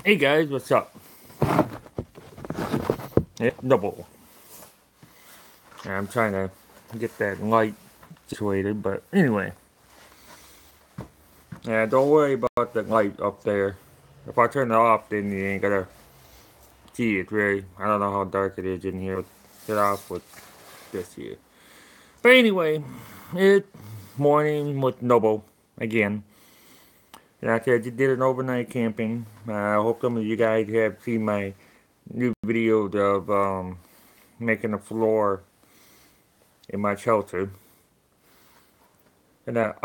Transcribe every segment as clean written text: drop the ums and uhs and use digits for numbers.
Hey guys, what's up? Yeah, double. I'm trying to get that light situated, but anyway. Yeah, don't worry about the light up there. If I turn it off, then you ain't gonna see it really. I don't know how dark it is in here. Get off with this here. But anyway, it's morning with Noble again. And I said you did an overnight camping. I hope some of you guys have seen my new video of making a floor in my shelter. And I've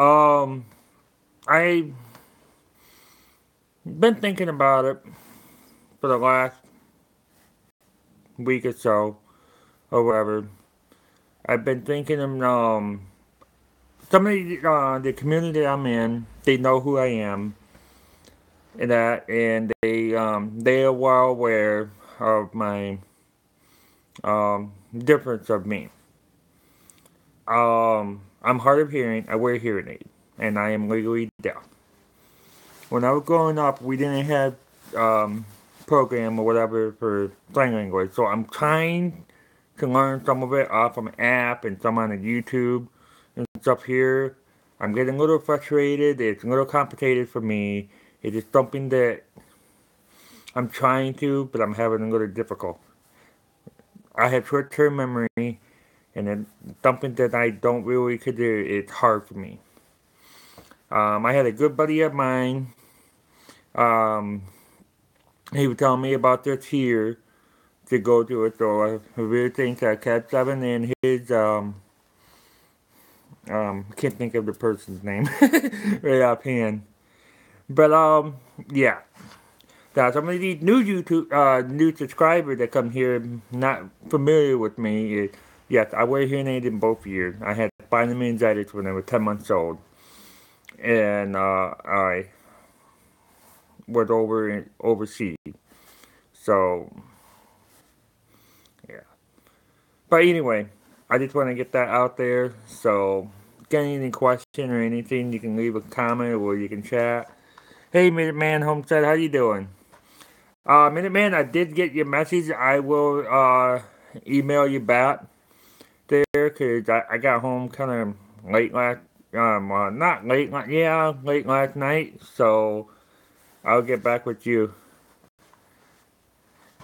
been thinking about it for the last week or so, or whatever. I've been thinking some of the community I'm in, they know who I am, and they are well aware of my difference of me. I'm hard of hearing. I wear hearing aid, and I am legally deaf. When I was growing up, we didn't have program or whatever for sign language, so I'm trying to learn some of it off of an app and some on the YouTube and stuff here. I'm getting a little frustrated. It's a little complicated for me. It is something that I'm trying to, but I'm having a little difficult. I have short-term memory, and it's something that I don't really could do. It's hard for me. I had a good buddy of mine. Um, he was telling me about this here to go to it, so I really think I kept 7 in his I can't think of the person's name right offhand. But yeah. Now some of these new YouTube new subscribers that come here not familiar with me. Yes, I wear hearing aids in both ears. I had spinal meningitis when I was 10 months old, and I was overseas. So yeah. But anyway, I just want to get that out there. So, get any question or anything, you can leave a comment or you can chat. Hey, Minuteman Homestead, how you doing? Minuteman, I did get your message. I will email you back there because I got home kind of late last, not late, yeah, late last night. So, I'll get back with you.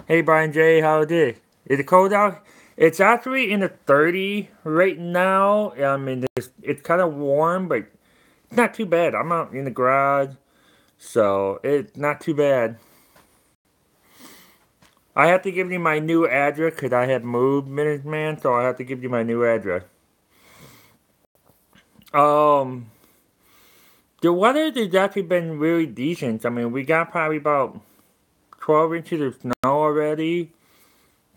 Hey, Brian J, how it is? Is it cold out? It's actually in the 30 right now. I mean, it's kind of warm, but it's not too bad. I'm out in the garage, so it's not too bad. I have to give you my new address because I have moved, Minuteman, so I have to give you my new address. Um, the weather has actually been really decent. I mean, we got probably about 12 inches of snow already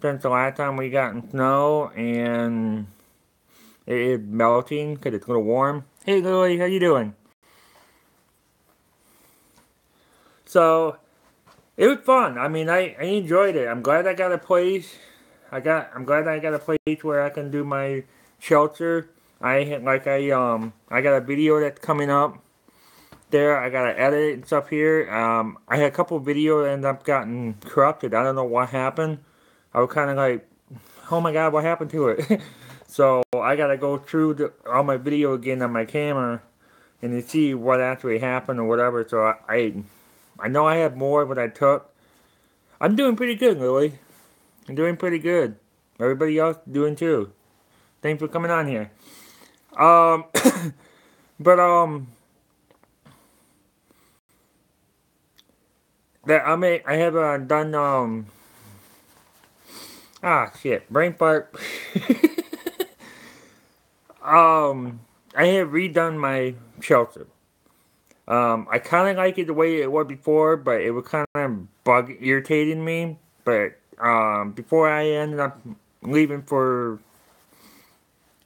since the last time we got snow, and it is melting because it's a little warm. Hey, Lily, how you doing? So, it was fun. I mean, I enjoyed it. I'm glad I got a place. I'm glad I got a place where I can do my shelter. I got a video that's coming up there. I gotta edit and stuff here. I had a couple of videos that ended up getting corrupted. I don't know what happened. I was kind of like, oh my god, what happened to it? So I gotta go through all my video again on my camera and to see what actually happened or whatever. So I know I have more what I took. I'm doing pretty good, Lily. I'm doing pretty good. Everybody else doing too. Thanks for coming on here. Um, but that I have done shit, brain fart. I have redone my shelter. I kind of like it the way it was before, but it was kind of bug irritating me. But before I ended up leaving for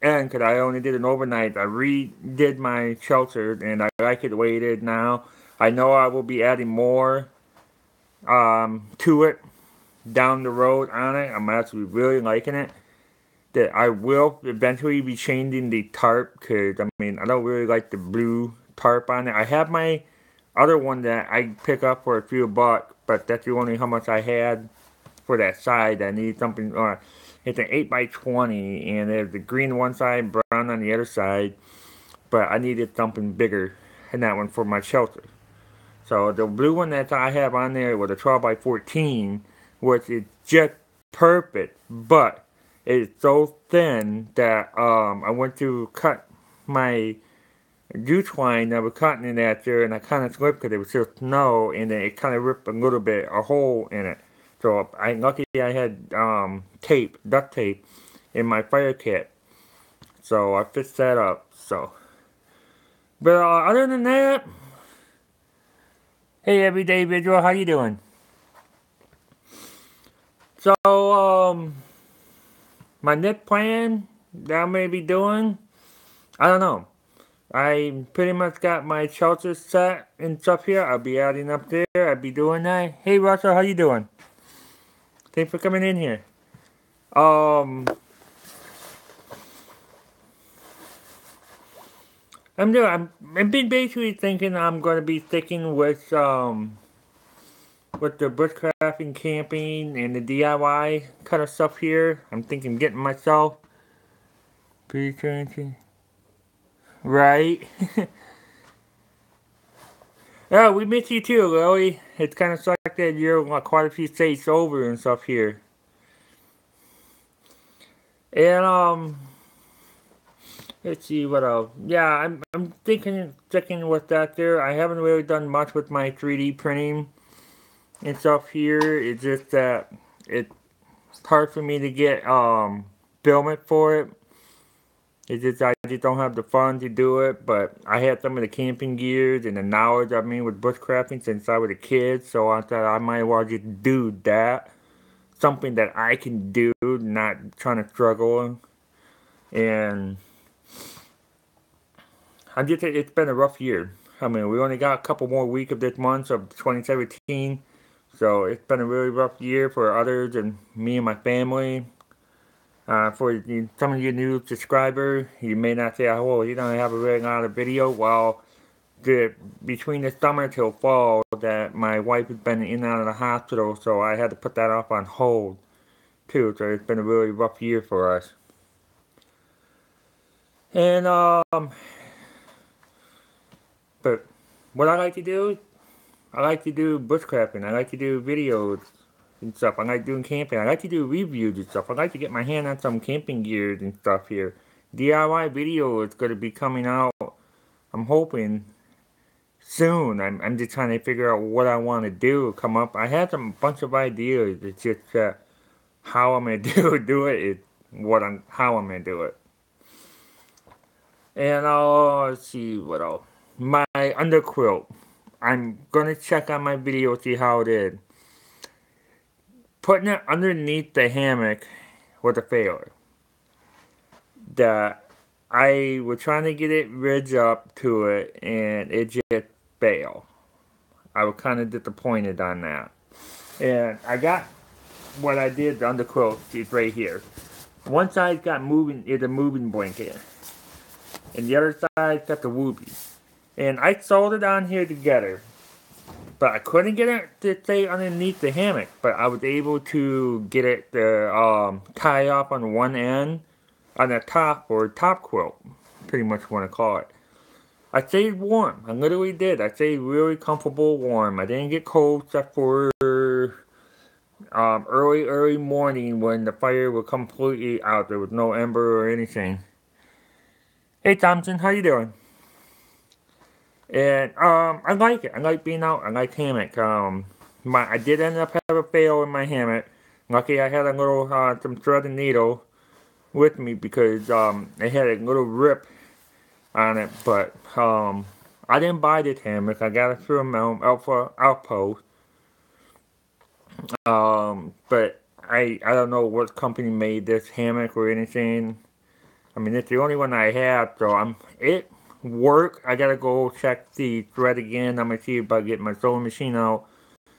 and because I only did an overnight, I redid my shelter, and I like it the way it is now. I know I will be adding more to it down the road on it. I'm actually really liking it. That I will eventually be changing the tarp because I mean I don't really like the blue tarp on it. I have my other one that I pick up for a few bucks but that's the only how much I had for that side. I need something. It's an 8x20, and there's the green on one side, brown on the other side. But I needed something bigger than that one for my shelter. So the blue one that I have on there was a 12x14, which is just perfect, but it's so thin that I went to cut my juice twine that was cutting in that there, and I kind of slipped because it was still snow, and then it kind of ripped a little bit, a hole in it. So lucky I had duct tape, in my fire kit. So I fixed that up. So, but other than that, hey everyday visual, how you doing? So my next plan that I may be doing, I don't know. I pretty much got my shelter set and stuff here. I'll be adding up there. I'll be doing that. Hey Russell, how you doing? Thanks for coming in here. I've been basically thinking I'm gonna be sticking with the bushcrafting, camping, and the DIY kind of stuff here. I'm thinking getting myself pretty crazy. Right? Yeah, we miss you too, Lily. It's kind of sucked that you're quite a few states over and stuff here. And let's see what else. Yeah, I'm thinking sticking with that there. I haven't really done much with my 3D printing and stuff here. It's just that it's hard for me to get filament for it. It's just I just don't have the funds to do it, but I had some of the camping gears and the knowledge with bushcrafting since I was a kid, so I thought I might as well just do that. Something that I can do, not trying to struggle. And it's been a rough year. I mean, we only got a couple more weeks of this month of 2017, so it's been a really rough year for others and me and my family. For some of you new subscribers, you may not say, oh, you don't have a really lot of video. Well, between the summer till fall, that my wife has been in and out of the hospital, so I had to put that off on hold, too. So it's been a really rough year for us. And, but what I like to do bushcrafting. I like to do videos and stuff. I like doing camping. I like to do reviews and stuff. I like to get my hand on some camping gears and stuff here. DIY video is going to be coming out, I'm hoping, soon. I'm just trying to figure out what I want to do, come up. I had a bunch of ideas. It's just how I'm going to do it is how I'm going to do it. And let's see what else. My underquilt. I'm going to check on my video, see how it is. Putting it underneath the hammock was a failure. I was trying to get it ridged up to it, and it just failed. I was kind of disappointed on that. And I got what I did, the underquilt is right here. One side got is a moving blanket, and the other side got the whoopee. And I sewed it on here together. But I couldn't get it to stay underneath the hammock. But I was able to get it to tie up on one end on the top, or top quilt, pretty much want to call it. I stayed warm. I literally did. I stayed really comfortable warm. I didn't get cold except for early morning when the fire was completely out. There was no ember or anything. Hey Thompson, how you doing? And I like it. I like being out. I like hammock. I did end up having a fail in my hammock. Lucky I had a little some thread and needle with me because it had a little rip on it. But I didn't buy this hammock. I got it from Alpha Outpost. But I don't know what company made this hammock or anything. I mean, it's the only one I have, so it work. I gotta go check the thread again. I'm gonna see if I get my sewing machine out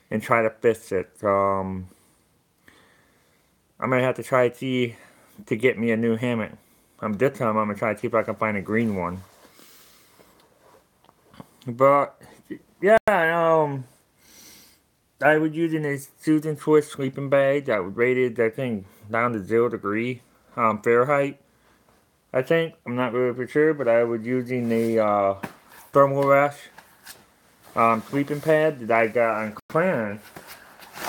and try to fix it. I'm gonna have to try to get me a new hammock. This time I'm gonna try to see if I can find a green one. But yeah, I was using a Susan Swiss sleeping bag that was rated, I think, down to 0 degree Fahrenheit. I think I'm not really for sure, but I was using the Thermalresh sleeping pad that I got on clearance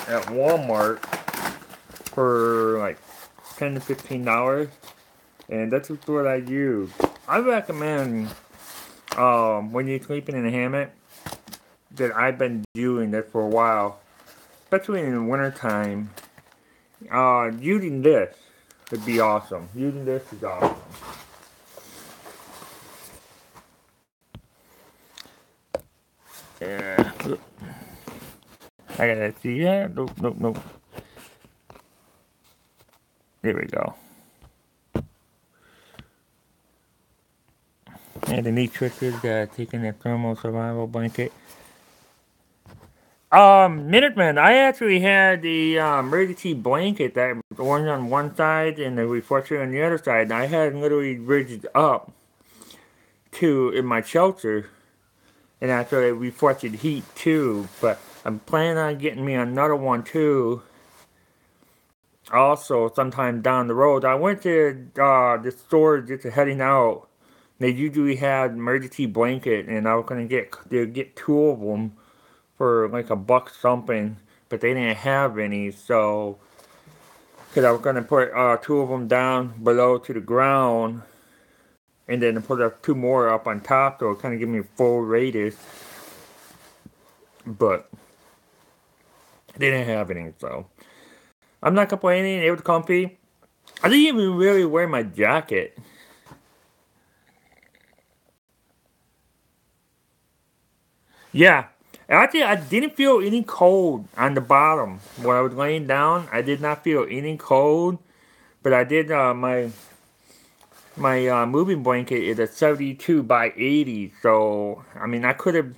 at Walmart for like $10 to $15, and that's what I use. I recommend when you're sleeping in a hammock that I've been doing this for a while, especially in the wintertime. Using this would be awesome. Using this is awesome. Yeah. I gotta see that. Nope, nope, nope. There we go. And the neat trick is taking a thermal survival blanket. Minuteman, I actually had the emergency blanket that was orange on one side and the reflector on the other side. And I had literally rigged up to in my shelter, and actually it reflected heat too. But I'm planning on getting me another one too. Also, sometime down the road, I went to the store just heading out. They usually had emergency blanket, and I was gonna get two of them for like $1 something, but they didn't have any. So, cause I was gonna put two of them down below to the ground, and then put two more up on top, so it kind of give me full radius. But they didn't have any, so I'm not complaining. It was comfy. I didn't even really wear my jacket. Yeah. Actually, I didn't feel any cold on the bottom. When I was laying down, I did not feel any cold. But I did, my moving blanket is a 72 by 80. So, I mean, I could have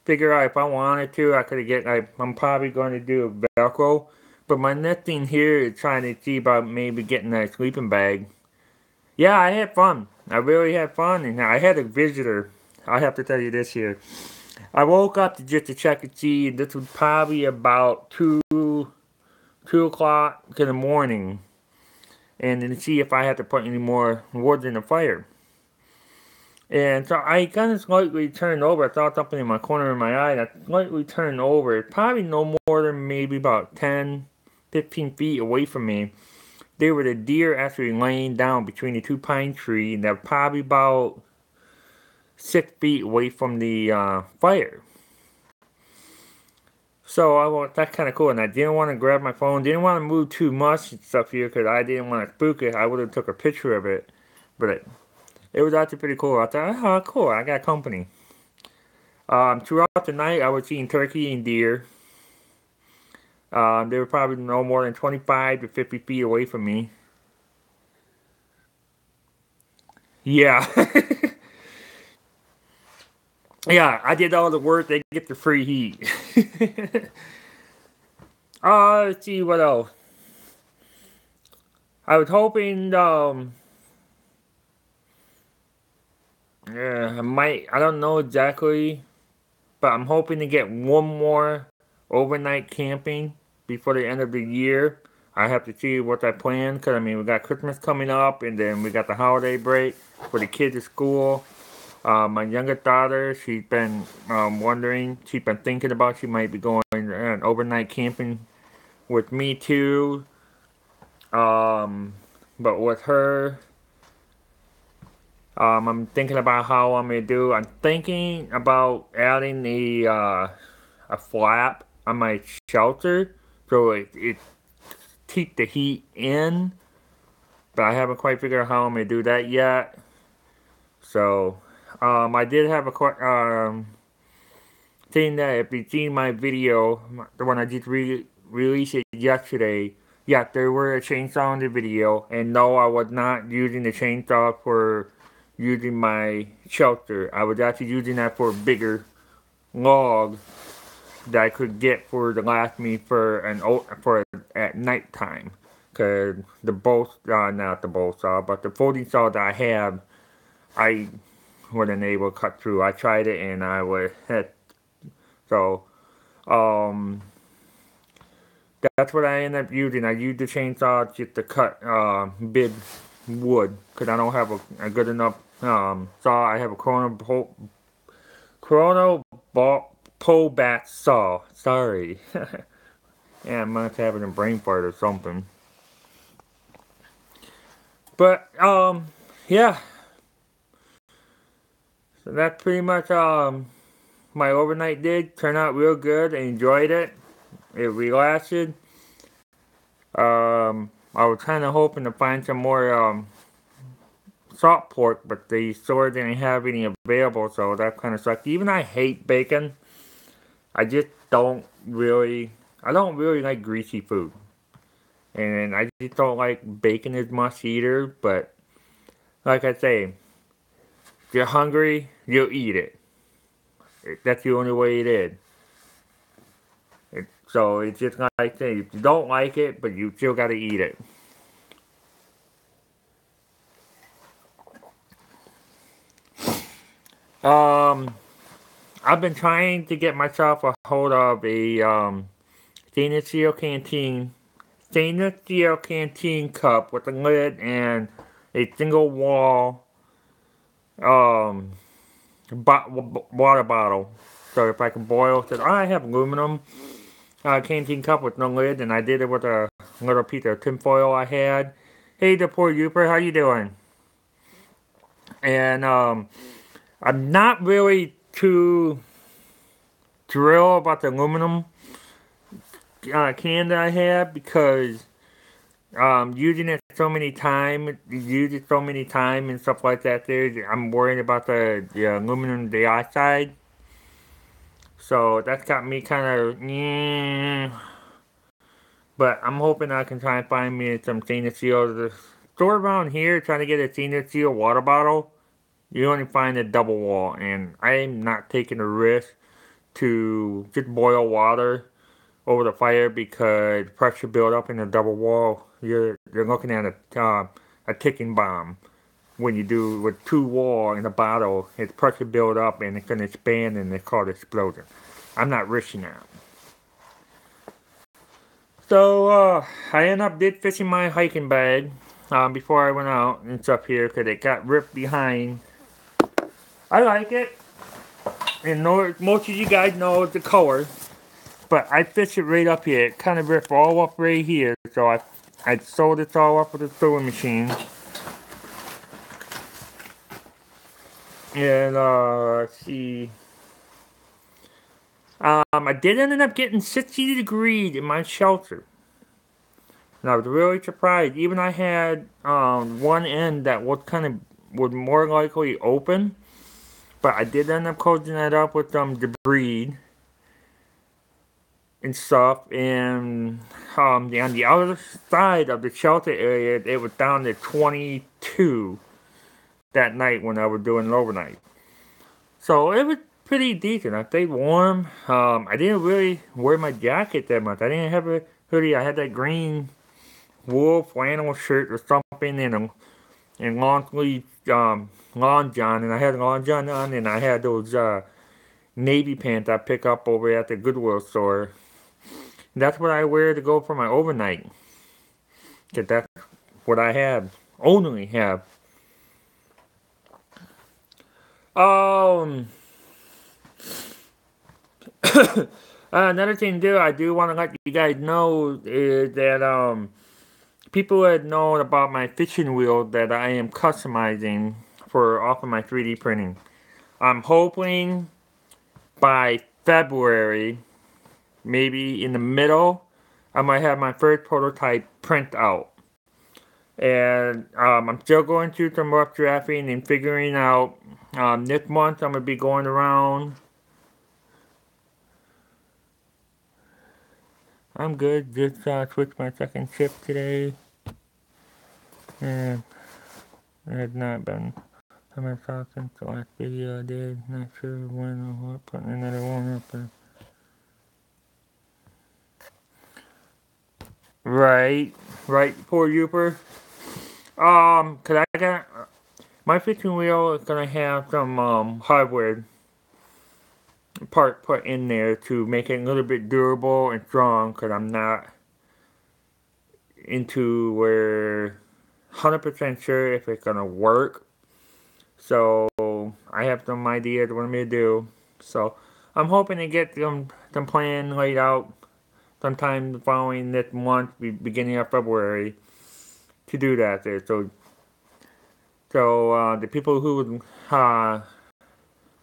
figured out if I wanted to, I could have I'm probably going to do a Velcro. But my next thing here is trying to see about maybe getting a sleeping bag. Yeah, I had fun. I really had fun. And I had a visitor. I have to tell you this here. I woke up just to check and see. This was probably about 2 o'clock in the morning, and then see if I had to put any more wood in the fire. And so I kind of slightly turned over. I saw something in my corner of my eye. And I slightly turned over. Probably no more than maybe about 10, 15 feet away from me. There were the deer actually laying down between the two pine trees. And they're probably about 6 feet away from the fire. So that's kind of cool, and I didn't want to grab my phone, didn't want to move too much and stuff here because I didn't want to spook it. I would have took a picture of it, but it was actually pretty cool. I thought, oh, cool, I got company. Throughout the night, I was eating turkey and deer. They were probably no more than 25 to 50 feet away from me. Yeah. Yeah, I did all the work. They get the free heat. Let's see what else. I was hoping, yeah, I don't know exactly, but I'm hoping to get one more overnight camping before the end of the year. I have to see what I plan, because, I mean, we got Christmas coming up, and then we got the holiday break for the kids at school. My youngest daughter, she's been wondering, she's been thinking about she might be going overnight camping with me too. But with her, I'm thinking about how I'm gonna do. I'm thinking about adding a flap on my shelter so it keep the heat in. But I haven't quite figured out how I'm gonna do that yet. So, I did have a thing that if you seen my video, the one I just released it yesterday. Yeah, there were a chainsaw in the video, and no, I was not using the chainsaw for using my shelter. I was actually using that for a bigger log that I could get for to last me for at nighttime. Cause the not the bow saw, but the folding saw that I have, I wasn't able to cut through. I tried it and I was so, um, That's what I end up using. I use the chainsaw just to cut big wood because I don't have a good enough saw. I have a Chrono pole back saw. Sorry. Yeah, I must have it in brain fart or something. But yeah. So that's pretty much my overnight did. Turned out real good. I enjoyed it. It relaxed. I was kind of hoping to find some more salt pork, but the store didn't have any available, so that kind of sucked. Even I hate bacon. I just don't really. I don't really like greasy food, and I just don't like bacon as much either. But like I say, if you're hungry, you'll eat it. That's the only way it is. So it's just like say, if you don't like it, but you still gotta eat it. Um, I've been trying to get myself a hold of a stainless steel canteen cup with a lid and a single wall um water bottle. So if I can boil, said I have aluminum canteen cup with no lid, and I did it with a little piece of tinfoil I had. Hey, the poor Youper, how you doing? And I'm not really too thrilled about the aluminum can that I have because using it so many times, use it so many times and stuff like that. I'm worried about the aluminum dioxide. So that's got me kind of, but I'm hoping I can try and find me some stainless steel. The store around here trying to get a stainless steel water bottle, you only find a double wall, and I'm not taking a risk to just boil water over the fire because pressure build up in the double wall. You're looking at a ticking bomb. When you do with two wall in a bottle, it's pressure build up and it's gonna expand and it's called explosion. I'm not risking that. So I ended up did fishing my hiking bag before I went out and stuff here because it got ripped behind. I like it, and most of you guys know the color. But I fished it right up here. It kind of ripped all up right here. So I sewed this all up with a sewing machine. And let's see. I did end up getting 60 degrees in my shelter. And I was really surprised. Even I had one end that was more likely open. But I did end up closing that up with some debris and stuff, and on the other side of the shelter area, it was down to 22 that night when I was doing it overnight. So it was pretty decent. I stayed warm. I didn't really wear my jacket that much. I didn't have a hoodie. I had that green wool flannel shirt or something and long sleeve long john, and I had long john on, and I had those navy pants I pick up over at the Goodwill store. That's what I wear to go for my overnight. Cause that's what I have. Only have. Um. Another thing, too, I do want to let you guys know is that people had known about my fishing wheel that I am customizing for off of my 3D printing. I'm hoping by February, maybe in the middle, I might have my first prototype print out. And I'm still going through some rough drafting and figuring out. This month I'm going to be going around. I'm good. Just switched my second shift today. And I had not been on my thoughts since the last video I did. Not sure when or what. Putting another one up there. Right. Poor Youper. Cause I got my fishing wheel is gonna have some hardware part put in there to make it a little bit durable and strong. Cause I'm not into where 100% sure if it's gonna work. So I have some ideas what I'm gonna do. So I'm hoping to get some plan laid out sometime following this month, beginning of February, to do that there. So the people who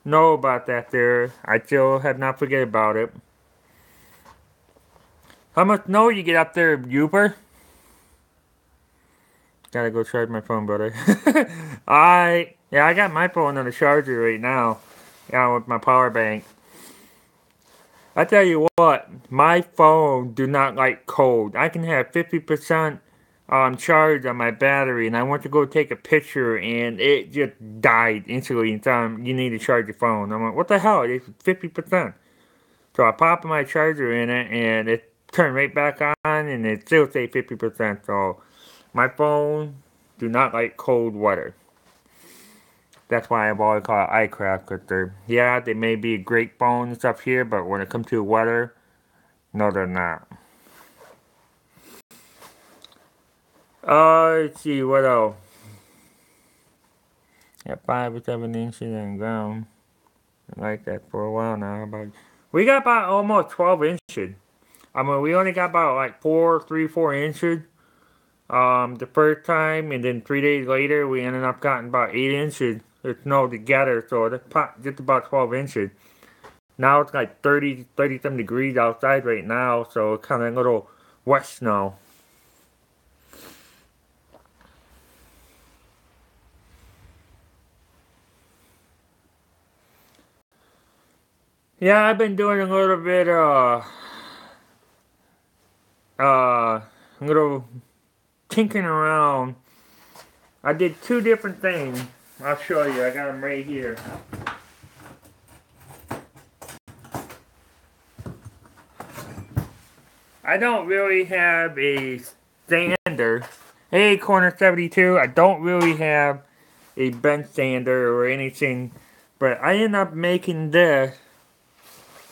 know about that there, I still have not forget about it. How much snow you get up there, Uber? Gotta go charge my phone, brother. I got my phone on the charger right now. Yeah, with my power bank. I tell you what, my phone do not like cold. I can have 50% charge on my battery, and I went to go take a picture, and it just died instantly. And time you need to charge your phone. I'm like, what the hell? It's 50%. So I pop my charger in it, and it turned right back on, and it still say 50%. So my phone do not like cold weather. That's why I've always called it iCraft, because they may be a great phone and stuff here, but when it comes to weather, no, they're not. Let's see, what else? Got 5 or 7 inches in the ground. I like that for a while now. We got about almost 12 inches. I mean, we only got about like 4 inches the first time, and then 3 days later, we ended up getting about 8 inches of snow together, so that's just about 12 inches. Now it's like 30 some degrees outside right now, so it's kind of a little wet snow. Yeah, I've been doing a little bit, little tinkering around. I did 2 different things. I'll show you. I got them right here. I don't really have a sander. Hey, Corner 72, I don't really have a bench sander or anything, but I ended up making this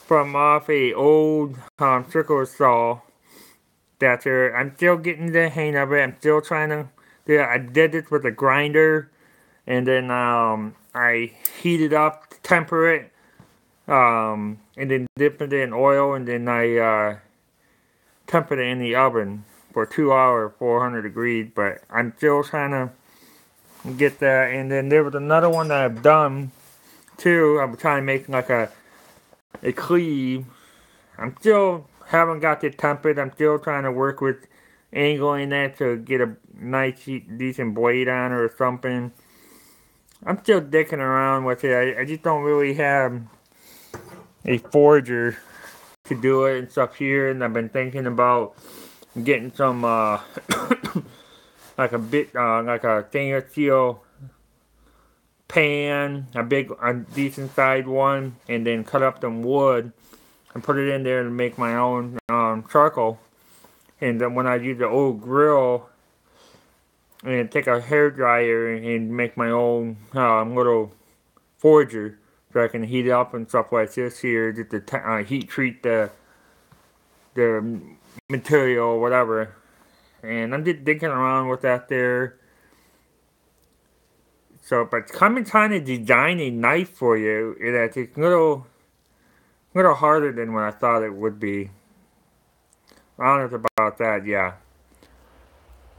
from off a old circular saw. I'm still getting the hang of it. I'm still trying to. Yeah, I did this with a grinder, and then I heated up, temper it, and then dipped it in oil, and then I tempered it in the oven for 2 hours, 400 degrees. But I'm still trying to get that. And then there was another one that I've done too. I'm trying to make like a cleave. I'm still haven't got it tempered. I'm still trying to work with angling that to get a nice, decent blade on or something. I'm still dicking around with it. I just don't really have a forger to do it and stuff here. And I've been thinking about getting some, like a stainless steel pan, a decent sized one, and then cut up some wood and put it in there to make my own charcoal. And then when I use the old grill, and take a hair dryer and make my own little forger, so I can heat it up and stuff like this here, just to heat treat the material or whatever. And I'm just digging around with that there. So, but coming trying to design a knife for you, it's a little harder than what I thought it would be. Honest about that, yeah.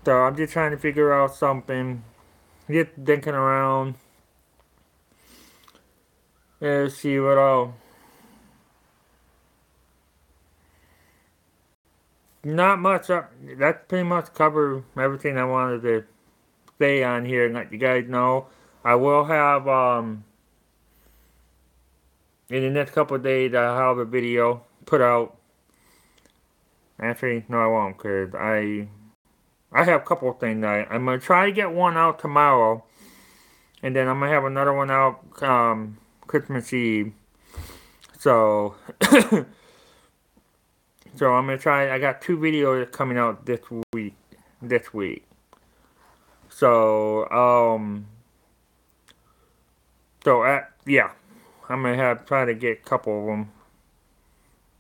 So I'm just trying to figure out something. Just thinking around. Let's see what else. Not much. That pretty much covered everything I wanted to say on here and let you guys know. I will have in the next couple of days I'll have a video put out. Actually, no, I won't, cause I have a couple of things. I'm gonna try to get one out tomorrow, and then I'm gonna have another one out Christmas Eve. So, so I'm gonna try. I got 2 videos coming out this week. So, yeah, I'm gonna try to get a couple of them.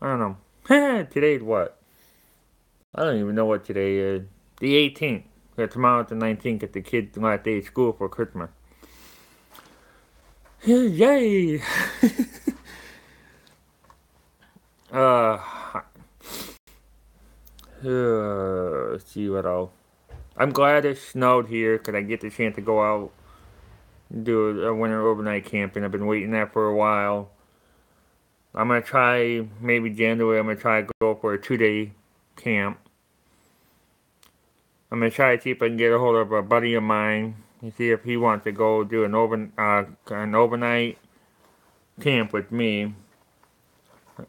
I don't know. Today's what? I don't even know what today is. The 18th. Tomorrow's the 19th. Get the kids' last day of school for Christmas. Yay! Let's see what else. I'm glad it snowed here because I get the chance to go out and do a winter overnight camping. I've been waiting that for a while. I'm going to try, maybe January, I'm going to try to go for a 2-day camp. I'm going to try to see if I can get a hold of a buddy of mine and see if he wants to go do an overnight camp with me.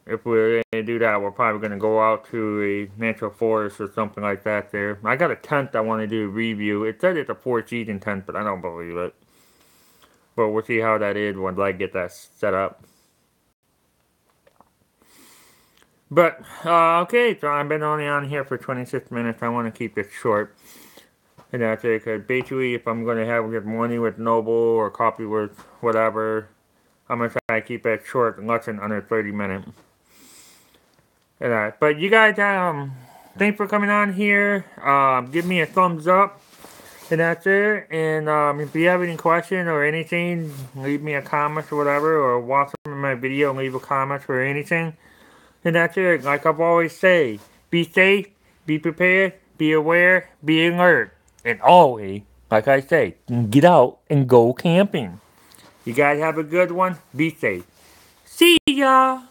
If we're going to do that, we're probably going to go out to a natural forest or something like that there. I got a tent I want to do a review. It said it's a 4-season tent, but I don't believe it. But we'll see how that is once I get that set up. But, okay, so I've been only on here for 26 minutes. I want to keep it short. And that's it, because basically if I'm going to have good morning with Noble or coffee with whatever, I'm going to try to keep it short and less than under 30 minutes. But you guys, thanks for coming on here. Give me a thumbs up. And that's it. And if you have any questions or anything, leave me a comment or whatever. Or watch some of my video and leave a comment or anything. And that's it. Like I've always say, be safe, be prepared, be aware, be alert. And always, like I say, get out and go camping. You guys have a good one. Be safe. See ya!